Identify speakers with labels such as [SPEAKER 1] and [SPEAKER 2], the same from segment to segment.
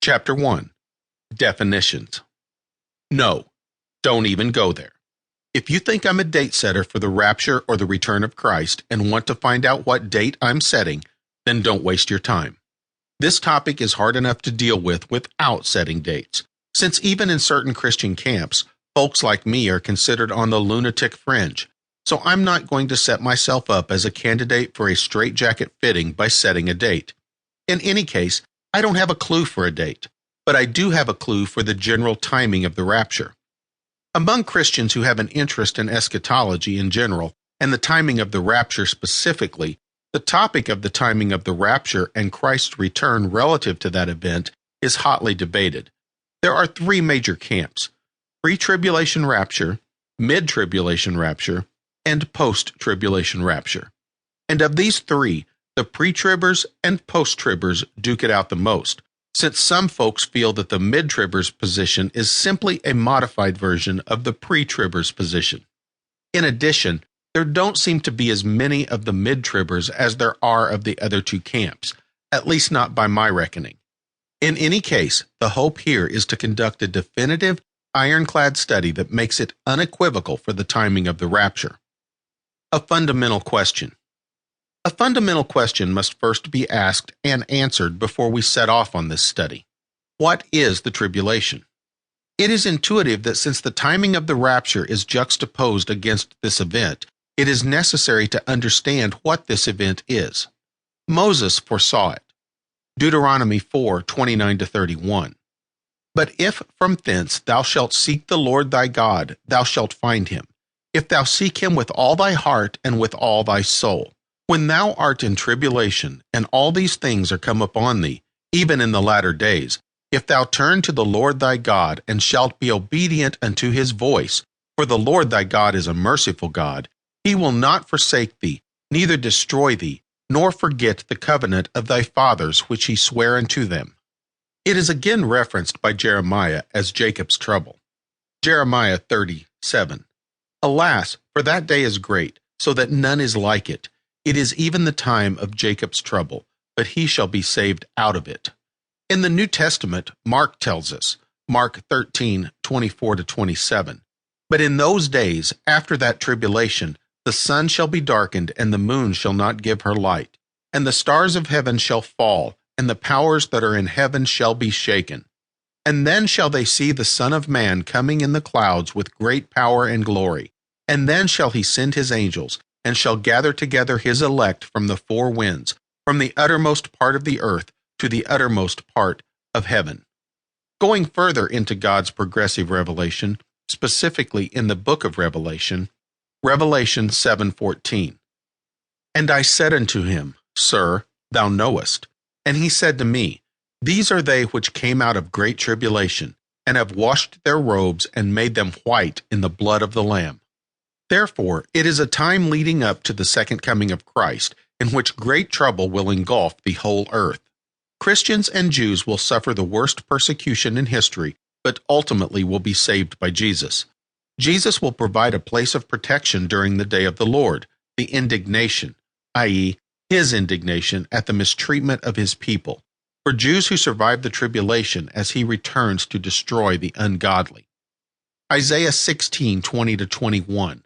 [SPEAKER 1] Chapter 1. Definitions. No, don't even go there. If you think I'm a date setter for the rapture or the return of Christ and want to find out what date I'm setting, then don't waste your time. This topic is hard enough to deal with without setting dates, since even in certain Christian camps, folks like me are considered on the lunatic fringe, so I'm not going to set myself up as a candidate for a straitjacket fitting by setting a date. In any case, I don't have a clue for a date, but I do have a clue for the general timing of the rapture. Among Christians who have an interest in eschatology in general, and the timing of the rapture specifically, the topic of the timing of the rapture and Christ's return relative to that event is hotly debated. There are three major camps: pre-tribulation rapture, mid-tribulation rapture, and post-tribulation rapture. And of these three, the pre-tribbers and post-tribbers duke it out the most, since some folks feel that the mid-tribbers position is simply a modified version of the pre-tribbers position. In addition, there don't seem to be as many of the mid-tribbers as there are of the other two camps, at least not by my reckoning. In any case, the hope here is to conduct a definitive, ironclad study that makes it unequivocal for the timing of the rapture. A fundamental question. A fundamental question must first be asked and answered before we set off on this study. What is the tribulation? It is intuitive that since the timing of the rapture is juxtaposed against this event, it is necessary to understand what this event is. Moses foresaw it. Deuteronomy 4:29-31. But if from thence thou shalt seek the Lord thy God, thou shalt find him, if thou seek him with all thy heart and with all thy soul. When thou art in tribulation, and all these things are come upon thee, even in the latter days, if thou turn to the Lord thy God, and shalt be obedient unto his voice, for the Lord thy God is a merciful God, he will not forsake thee, neither destroy thee, nor forget the covenant of thy fathers which he sware unto them. It is again referenced by Jeremiah as Jacob's trouble. Jeremiah 30:7. Alas, for that day is great, so that none is like it. It is even the time of Jacob's trouble, but he shall be saved out of it. In the New Testament, Mark tells us, Mark 13:24-27, But in those days, after that tribulation, the sun shall be darkened, and the moon shall not give her light, and the stars of heaven shall fall, and the powers that are in heaven shall be shaken. And then shall they see the Son of Man coming in the clouds with great power and glory. And then shall he send his angels, and shall gather together his elect from the four winds, from the uttermost part of the earth to the uttermost part of heaven. Going further into God's progressive revelation, specifically in the book of Revelation, Revelation 7:14. And I said unto him, Sir, thou knowest. And he said to me, These are they which came out of great tribulation, and have washed their robes and made them white in the blood of the Lamb. Therefore, it is a time leading up to the second coming of Christ, in which great trouble will engulf the whole earth. Christians and Jews will suffer the worst persecution in history, but ultimately will be saved by Jesus. Jesus will provide a place of protection during the day of the Lord, the indignation, i.e., his indignation at the mistreatment of his people, for Jews who survive the tribulation as he returns to destroy the ungodly. Isaiah 16:20-21.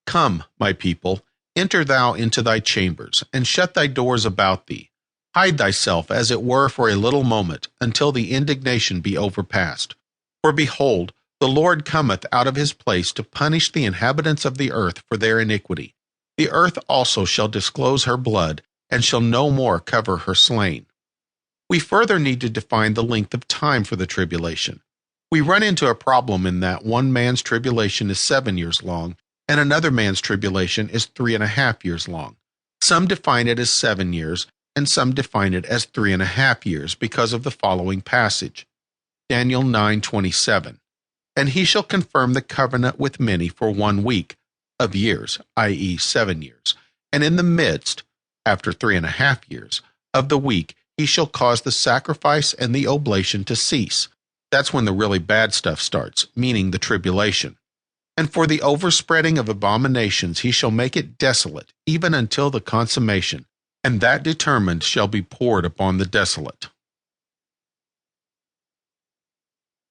[SPEAKER 1] Come, my people, enter thou into thy chambers, and shut thy doors about thee. Hide thyself as it were for a little moment, until the indignation be overpast. For behold, the Lord cometh out of his place to punish the inhabitants of the earth for their iniquity. The earth also shall disclose her blood, and shall no more cover her slain. We further need to define the length of time for the tribulation. We run into a problem in that one man's tribulation is 7 years long, and another man's tribulation is 3.5 years long. Some define it as 7 years, and some define it as 3.5 years because of the following passage. Daniel 9:27. And he shall confirm the covenant with many for 1 week of years, i.e. 7 years. And in the midst, after 3.5 years, of the week, he shall cause the sacrifice and the oblation to cease. That's when the really bad stuff starts, meaning the tribulation. And for the overspreading of abominations he shall make it desolate, even until the consummation, and that determined shall be poured upon the desolate.